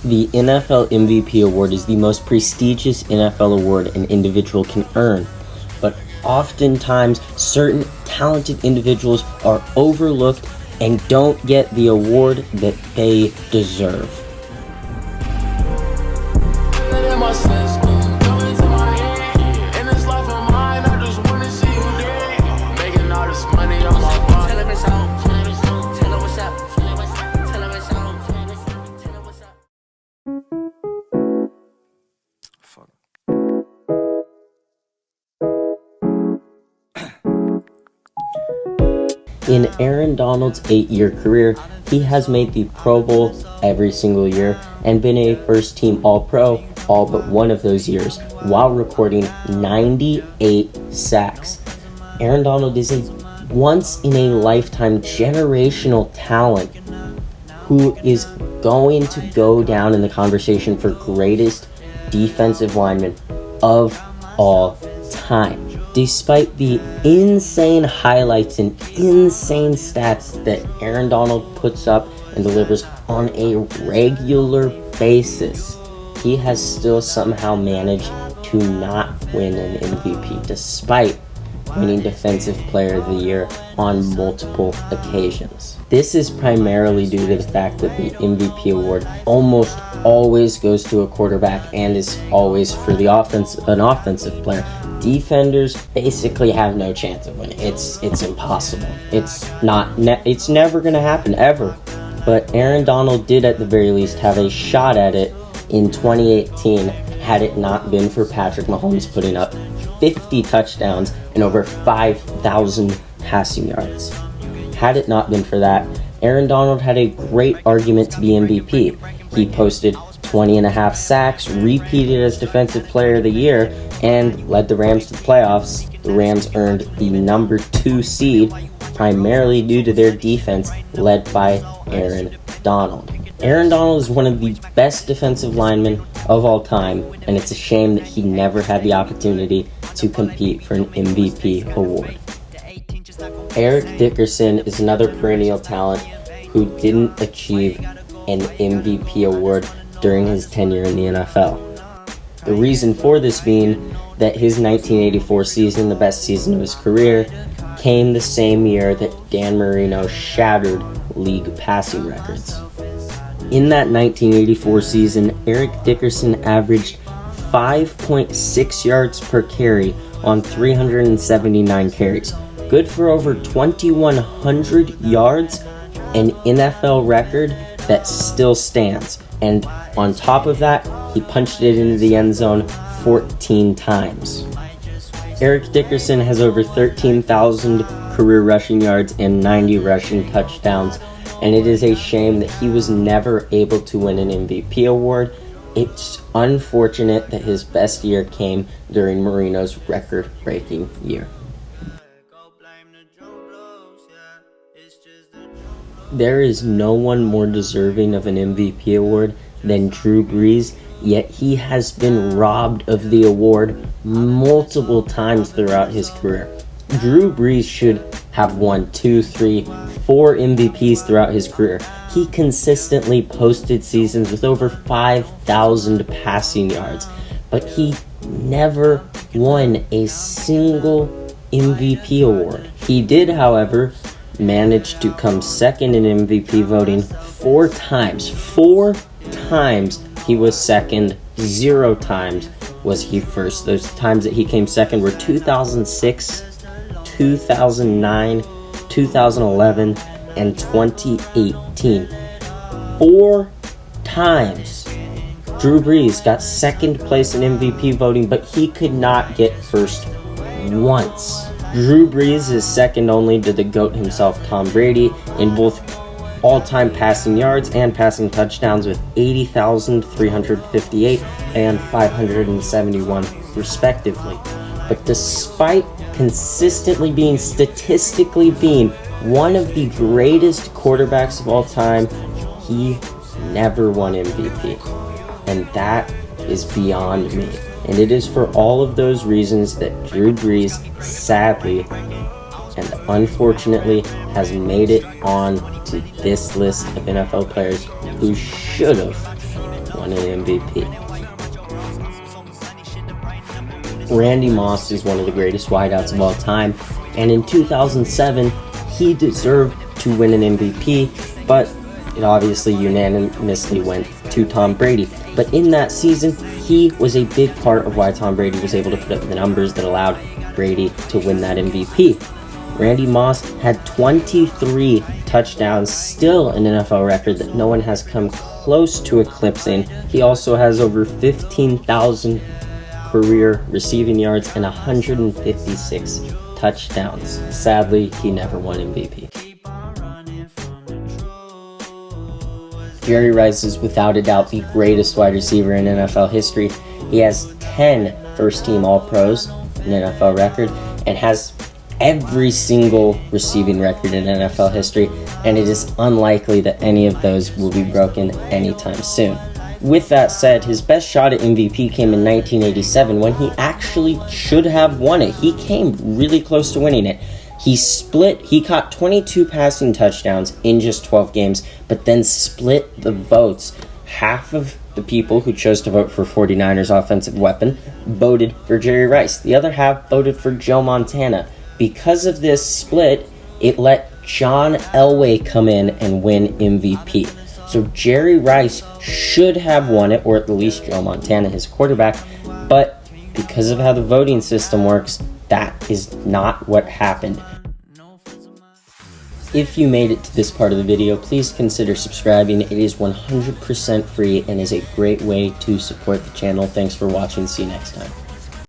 The NFL MVP award is the most prestigious NFL award an individual can earn, but oftentimes certain talented individuals are overlooked and don't get the award that they deserve. In Aaron Donald's 8-year career, he has made the Pro Bowl every single year and been a first-team All-Pro all but one of those years, while recording 98 sacks. Aaron Donald is a once-in-a-lifetime generational talent who is going to go down in the conversation for greatest defensive lineman of all time. Despite the insane highlights and insane stats that Aaron Donald puts up and delivers on a regular basis, he has still somehow managed to not win an MVP, despite winning Defensive Player of the Year on multiple occasions. This is primarily due to the fact that the MVP award almost always goes to a quarterback and is always for the an offensive player. Defenders basically have no chance of winning. It's impossible. It's never going to happen, ever. But Aaron Donald did at the very least have a shot at it in 2018 had it not been for Patrick Mahomes putting up 50 touchdowns and over 5,000 passing yards. Had it not been for that, Aaron Donald had a great argument to be MVP. He posted 20.5 sacks, repeated as Defensive Player of the Year, and led the Rams to the playoffs. The Rams earned the number 2 seed, primarily due to their defense led by Aaron Donald. Aaron Donald is one of the best defensive linemen of all time, and it's a shame that he never had the opportunity to compete for an MVP award. Eric Dickerson is another perennial talent who didn't achieve an MVP award during his tenure in the NFL. The reason for this being that his 1984 season, the best season of his career, came the same year that Dan Marino shattered league passing records. In that 1984 season, Eric Dickerson averaged 5.6 yards per carry on 379 carries. Good for over 2,100 yards, an NFL record that still stands. And on top of that, he punched it into the end zone 14 times. Eric Dickerson has over 13,000 career rushing yards and 90 rushing touchdowns, and it is a shame that he was never able to win an MVP award. It's unfortunate that his best year came during Marino's record-breaking year. There is no one more deserving of an MVP award than Drew Brees, yet he has been robbed of the award multiple times throughout his career. Drew Brees should have won 2, 3, 4 MVPs throughout his career. He consistently posted seasons with over 5,000 passing yards, but he never won a single MVP award. He did, however, manage to come second in MVP voting 4 times. 4 times he was second, 0 times was he first. Those times that he came second were 2006, 2009, 2011, and 2018. 4 times Drew Brees got second place in MVP voting, but he could not get first once. Drew Brees is second only to the GOAT himself, Tom Brady, in both all-time passing yards and passing touchdowns with 80,358 and 571 respectively. But despite consistently statistically being one of the greatest quarterbacks of all time, he never won MVP. And that is beyond me. And it is for all of those reasons that Drew Brees, sadly and unfortunately, has made it on to this list of NFL players who should have won an MVP. Randy Moss is one of the greatest wideouts of all time, and in 2007, he deserved to win an MVP, but it obviously unanimously went to Tom Brady. But in that season, he was a big part of why Tom Brady was able to put up the numbers that allowed Brady to win that MVP. Randy Moss had 23 touchdowns, still an NFL record that no one has come close to eclipsing. He also has over 15,000 career receiving yards and 156 touchdowns. Sadly, he never won MVP. Jerry Rice is without a doubt the greatest wide receiver in NFL history. He has 10 first-team All-Pros, an NFL record, and has every single receiving record in NFL history, and it is unlikely that any of those will be broken anytime soon. With that said, his best shot at MVP came in 1987 when he actually should have won it. He came really close to winning it. He caught 22 passing touchdowns in just 12 games, but then split the votes. Half of the people who chose to vote for 49ers offensive weapon voted for Jerry Rice. The other half voted for Joe Montana. Because of this split, it let John Elway come in and win MVP. So Jerry Rice should have won it, or at least Joe Montana, his quarterback, but because of how the voting system works, that is not what happened. If you made it to this part of the video, please consider subscribing. It is 100% free and is a great way to support the channel. Thanks for watching. See you next time.